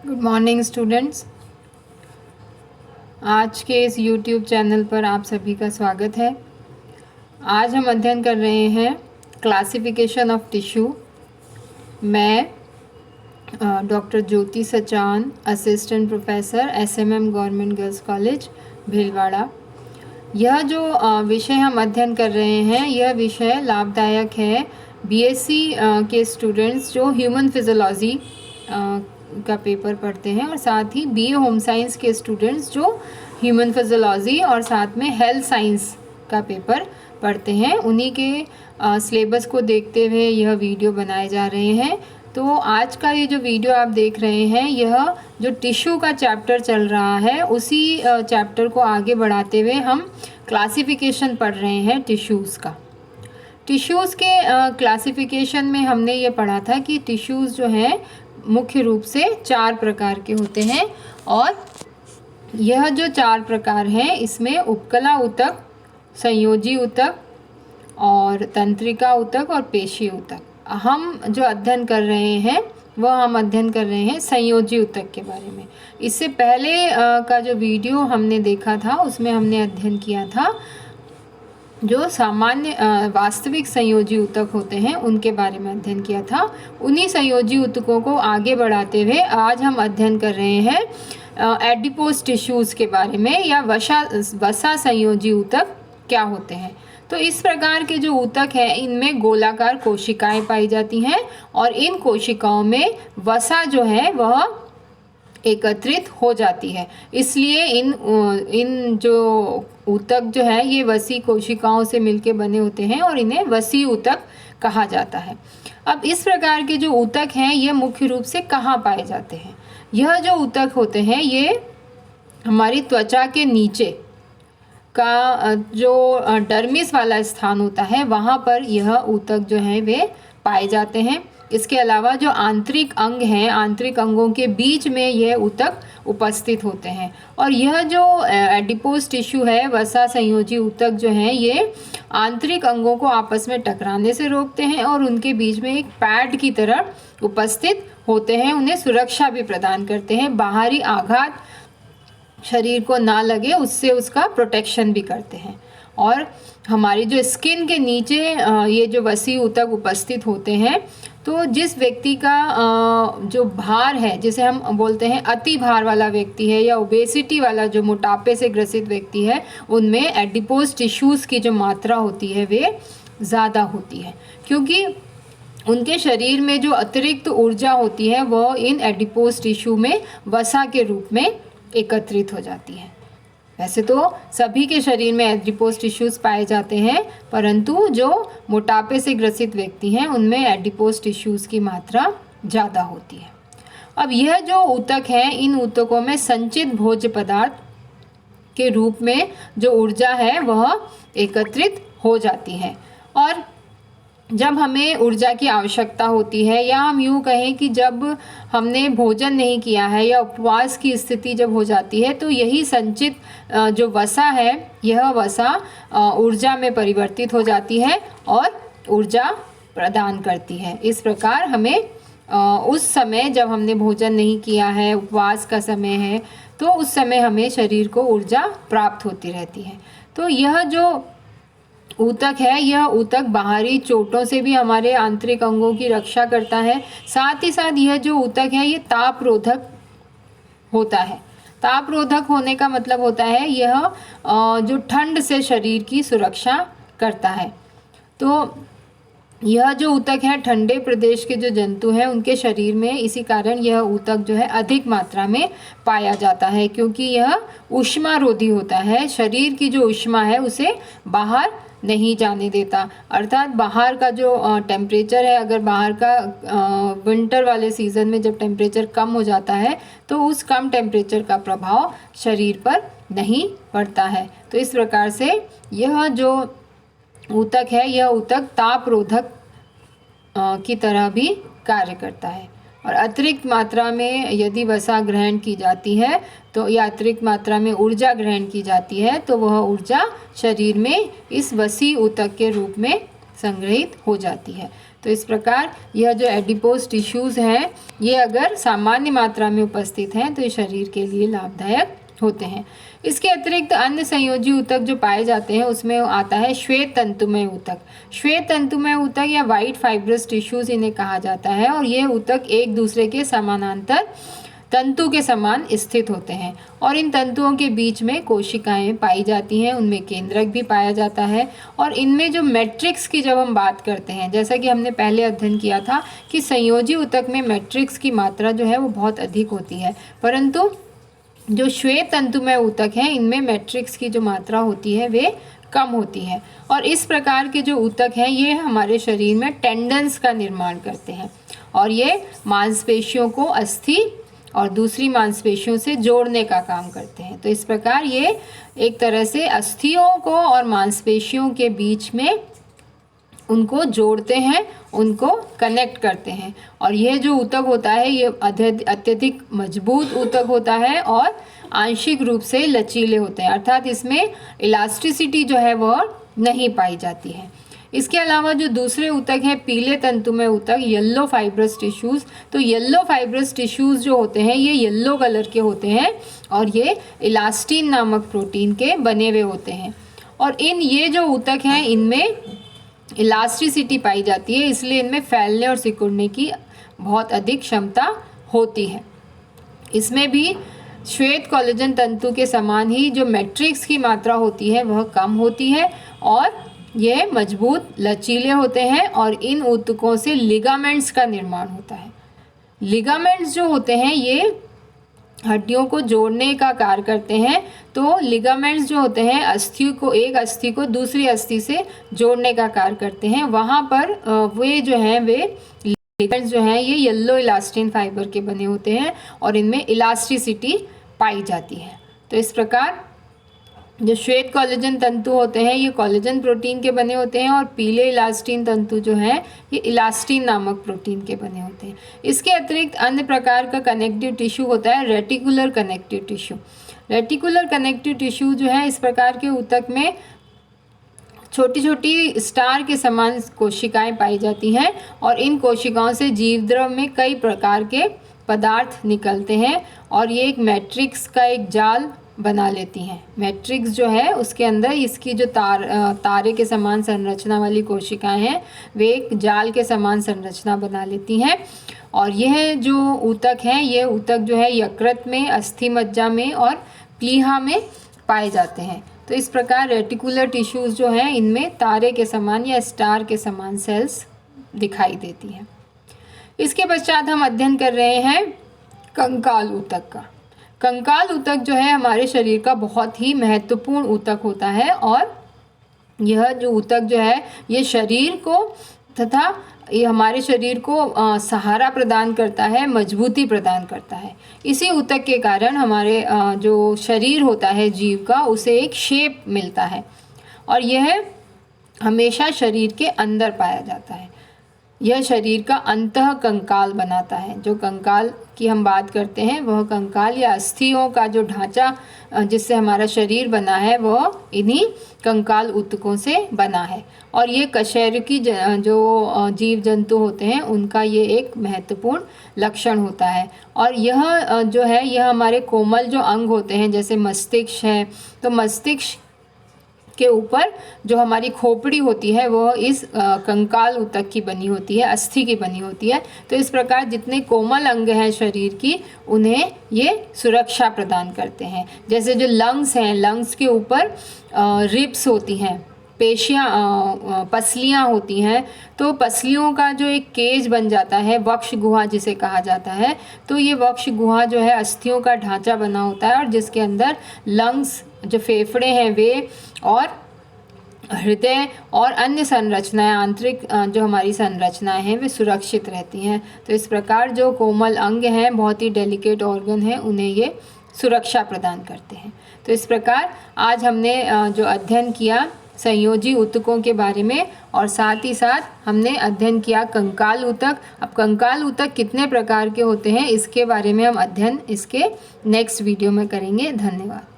Good morning students. आज के इस यूट्यूब चैनल पर आप सभी का स्वागत है। आज हम अध्ययन कर रहे हैं क्लासिफिकेशन ऑफ टिश्यू। मैं doctor Jyoti Sachan, assistant professor SMM government girls college Bhilwara. यह जो विषय हम अध्ययन कर रहे हैं, यह विषय लाभदायक है बीएससी के स्टूडेंट्स जो ह्यूमन फिजियोलॉजी का पेपर पढ़ते हैं, और साथ ही बीए होम साइंस के स्टूडेंट्स जो ह्यूमन फिजियोलॉजी और साथ में हेल्थ साइंस का पेपर पढ़ते हैं, उन्हीं के सिलेबस को देखते हुए यह वीडियो बनाए जा रहे हैं। तो आज का ये जो वीडियो आप देख रहे हैं, यह जो टिश्यू का चैप्टर चल रहा है, उसी चैप्टर को आगे बढ़ाते हुए हम क्लासिफिकेशन पढ़ रहे हैं टिश्यूज़ का। टिश्यूज़ के क्लासिफिकेशन में हमने ये पढ़ा था कि टिश्यूज़ जो हैं मुख्य रूप से 4 प्रकार के होते हैं, और यह जो 4 प्रकार हैं इसमें उपकला ऊतक, संयोजी ऊतक और तंत्रिका ऊतक और पेशी ऊतक। हम जो अध्ययन कर रहे हैं वह हम अध्ययन कर रहे हैं संयोजी ऊतक के बारे में। इससे पहले का जो वीडियो हमने देखा था उसमें हमने अध्ययन किया था जो सामान्य वास्तविक संयोजी ऊतक होते हैं, उनके बारे में अध्ययन किया था। उन्हीं संयोजी ऊतकों को आगे बढ़ाते हुए आज हम अध्ययन कर रहे हैं एडिपोज टिश्यूज़ के बारे में, या वसा संयोजी ऊतक क्या होते हैं। तो इस प्रकार के जो ऊतक हैं इनमें गोलाकार कोशिकाएं पाई जाती हैं, और इन कोशिकाओं में वसा जो है वह एकत्रित हो जाती है। इसलिए इन जो ऊतक जो है ये वसी कोशिकाओं से मिलके बने होते हैं, और इन्हें वसी ऊतक कहा जाता है। अब इस प्रकार के जो ऊतक हैं ये मुख्य रूप से कहाँ पाए जाते हैं? यह जो ऊतक होते हैं ये हमारी त्वचा के नीचे का जो डर्मिस वाला स्थान होता है वहाँ पर यह ऊतक जो है वे पाए जाते हैं। इसके अलावा जो आंतरिक अंग हैं, आंतरिक अंगों के बीच में यह ऊतक उपस्थित होते हैं। और यह जो एडिपोज टिश्यू है, वसा संयोजी ऊतक जो हैं, ये आंतरिक अंगों को आपस में टकराने से रोकते हैं और उनके बीच में एक पैड की तरह उपस्थित होते हैं। उन्हें सुरक्षा भी प्रदान करते हैं, बाहरी आघात शरीर को ना लगे उससे उसका प्रोटेक्शन भी करते हैं। और हमारी जो स्किन के नीचे ये जो वसी ऊतक उपस्थित होते हैं, तो जिस व्यक्ति का जो भार है, जिसे हम बोलते हैं अति भार वाला व्यक्ति है या ओबेसिटी वाला जो मोटापे से ग्रसित व्यक्ति है, उनमें एडिपोज टिश्यूज़ की जो मात्रा होती है वे ज़्यादा होती है, क्योंकि उनके शरीर में जो अतिरिक्त ऊर्जा होती है वह इन एडिपोज टिश्यू में वसा के रूप में एकत्रित हो जाती है। वैसे तो सभी के शरीर में एडिपोज टिश्यूज़ पाए जाते हैं, परंतु जो मोटापे से ग्रसित व्यक्ति हैं उनमें एडिपोज टिश्यूज़ की मात्रा ज़्यादा होती है। अब यह जो ऊतक हैं, इन ऊतकों में संचित भोज्य पदार्थ के रूप में जो ऊर्जा है वह एकत्रित हो जाती है। और जब हमें ऊर्जा की आवश्यकता होती है, या हम यूँ कहें कि जब हमने भोजन नहीं किया है या उपवास की स्थिति जब हो जाती है, तो यही संचित जो वसा है, यह वसा ऊर्जा में परिवर्तित हो जाती है और ऊर्जा प्रदान करती है। इस प्रकार हमें उस समय जब हमने भोजन नहीं किया है, उपवास का समय है, तो उस समय हमें शरीर को ऊर्जा प्राप्त होती रहती है। तो यह जो ऊतक है, यह ऊतक बाहरी चोटों से भी हमारे आंतरिक अंगों की रक्षा करता है। साथ ही साथ यह जो ऊतक है ये ताप रोधक होता है। ताप रोधक होने का मतलब होता है यह जो ठंड से शरीर की सुरक्षा करता है। तो यह जो ऊतक है ठंडे प्रदेश के जो जंतु हैं उनके शरीर में, इसी कारण यह ऊतक जो है अधिक मात्रा में पाया जाता है, क्योंकि यह ऊष्मारोधी होता है। शरीर की जो ऊष्मा है उसे बाहर नहीं जाने देता। अर्थात बाहर का जो टेम्परेचर है, अगर बाहर का विंटर वाले सीज़न में जब टेम्परेचर कम हो जाता है तो उस कम टेम्परेचर का प्रभाव शरीर पर नहीं पड़ता है। तो इस प्रकार से यह जो ऊतक है, यह ऊतक ताप रोधक की तरह भी कार्य करता है। और अतिरिक्त मात्रा में यदि वसा ग्रहण की जाती है तो, या अतिरिक्त मात्रा में ऊर्जा ग्रहण की जाती है, तो वह ऊर्जा शरीर में इस वसी ऊतक के रूप में संग्रहित हो जाती है। तो इस प्रकार यह जो एडिपोज टिश्यूज़ हैं ये अगर सामान्य मात्रा में उपस्थित हैं तो ये शरीर के लिए लाभदायक होते हैं। इसके अतिरिक्त अन्य संयोजी ऊतक जो पाए जाते हैं उसमें आता है श्वेत तंतुमय ऊतक। श्वेत तंतुमय ऊतक या वाइट फाइब्रस टिश्यूज़ इन्हें कहा जाता है और ये ऊतक एक दूसरे के समानांतर तंतु के समान स्थित होते हैं और इन तंतुओं के बीच में कोशिकाएं पाई जाती हैं, उनमें केंद्रक भी पाया जाता है। और इनमें जो मैट्रिक्स की जब हम बात करते हैं, जैसा कि हमने पहले अध्ययन किया था कि संयोजी ऊतक में मैट्रिक्स की मात्रा जो है वो बहुत अधिक होती है, परंतु जो श्वेत तंतुमय ऊतक हैं इनमें मैट्रिक्स की जो मात्रा होती है वे कम होती है। और इस प्रकार के जो ऊतक हैं ये हमारे शरीर में टेंडन्स का निर्माण करते हैं और ये मांसपेशियों को अस्थि और दूसरी मांसपेशियों से जोड़ने का काम करते हैं। तो इस प्रकार ये एक तरह से अस्थियों को और मांसपेशियों के बीच में उनको जोड़ते हैं, उनको कनेक्ट करते हैं। और यह जो ऊतक होता है ये अत्यधिक मजबूत ऊतक होता है और आंशिक रूप से लचीले होते हैं, अर्थात इसमें इलास्टिसिटी जो है वह नहीं पाई जाती है। इसके अलावा जो दूसरे ऊतक हैं पीले तंतुमय ऊतक, येलो फाइब्रस टिश्यूज़, तो येलो फाइब्रस टिश्यूज़ जो होते हैं ये येलो कलर के होते हैं और ये इलास्टिन नामक प्रोटीन के बने हुए होते हैं। और ये जो ऊतक हैं इनमें इलास्टिसिटी पाई जाती है, इसलिए इनमें फैलने और सिकुड़ने की बहुत अधिक क्षमता होती है। इसमें भी श्वेत कोलेजन तंतु के समान ही जो मैट्रिक्स की मात्रा होती है वह कम होती है और ये मजबूत लचीले होते हैं और इन ऊतकों से लिगामेंट्स का निर्माण होता है। लिगामेंट्स जो होते हैं ये हड्डियों को जोड़ने का कार्य करते हैं। तो लिगामेंट्स जो होते हैं एक अस्थि को दूसरी अस्थि से जोड़ने का कार्य करते हैं। वहाँ पर वे लिगामेंट्स जो हैं ये येलो इलास्टिन फाइबर के बने होते हैं और इनमें इलास्टिसिटी पाई जाती है। तो इस प्रकार जो श्वेत कोलेजन तंतु होते हैं ये कोलेजन प्रोटीन के बने होते हैं और पीले इलास्टिन तंतु जो हैं ये इलास्टिन नामक प्रोटीन के बने होते हैं। इसके अतिरिक्त अन्य प्रकार का कनेक्टिव टिश्यू होता है reticular connective tissue. Reticular connective tissue जो है इस प्रकार के ऊतक में छोटी छोटी स्टार के समान कोशिकाएं पाई जाती हैं और इन कोशिकाओं से जीवद्रव में कई प्रकार के पदार्थ निकलते हैं और ये एक मैट्रिक्स का एक जाल बना लेती हैं। मैट्रिक्स जो है उसके अंदर इसकी जो तारे के समान संरचना वाली कोशिकाएं हैं वे एक जाल के समान संरचना बना लेती हैं। और यह जो ऊतक हैं ये ऊतक जो है यकृत में, अस्थि मज्जा में और प्लीहा में पाए जाते हैं। तो इस प्रकार रेटिकुलर टिश्यूज़ जो हैं इनमें तारे के समान या स्टार के समान सेल्स दिखाई देती हैं। इसके पश्चात हम अध्ययन कर रहे हैं कंकाल ऊतक का। कंकाल ऊतक जो है हमारे शरीर का बहुत ही महत्वपूर्ण ऊतक होता है और यह जो ऊतक जो है ये शरीर को तथा ये हमारे शरीर को सहारा प्रदान करता है, मजबूती प्रदान करता है। इसी ऊतक के कारण हमारे जो शरीर होता है जीव का उसे एक शेप मिलता है और यह हमेशा शरीर के अंदर पाया जाता है। यह शरीर का अंतः कंकाल बनाता है। जो कंकाल की हम बात करते हैं वह कंकाल या अस्थियों का जो ढांचा जिससे हमारा शरीर बना है वह इन्हीं कंकाल ऊतकों से बना है। और ये कशेरुकी जो जीव जंतु होते हैं उनका ये एक महत्वपूर्ण लक्षण होता है। और यह जो है यह हमारे कोमल जो अंग होते हैं जैसे मस्तिष्क है, तो मस्तिष्क के ऊपर जो हमारी खोपड़ी होती है वो इस कंकाल ऊतक की बनी होती है, अस्थि की बनी होती है। तो इस प्रकार जितने कोमल अंग हैं शरीर की उन्हें ये सुरक्षा प्रदान करते हैं। जैसे जो लंग्स हैं, लंग्स के ऊपर रिब्स होती हैं, पसलियाँ होती हैं, तो पसलियों का जो एक केज बन जाता है, वक्ष गुहा जिसे कहा जाता है, तो ये वक्ष गुहा जो है अस्थियों का ढांचा बना होता है और जिसके अंदर लंग्स जो फेफड़े हैं वे और हृदय और अन्य संरचनाएं, आंतरिक जो हमारी संरचनाएं हैं वे सुरक्षित रहती हैं। तो इस प्रकार जो कोमल अंग हैं, बहुत ही डेलिकेट ऑर्गन हैं, उन्हें ये सुरक्षा प्रदान करते हैं। तो इस प्रकार आज हमने जो अध्ययन किया संयोजी ऊतकों के बारे में और साथ ही साथ हमने अध्ययन किया कंकाल ऊतक। अब कंकाल ऊतक कितने प्रकार के होते हैं इसके बारे में हम अध्ययन इसके नेक्स्ट वीडियो में करेंगे। धन्यवाद।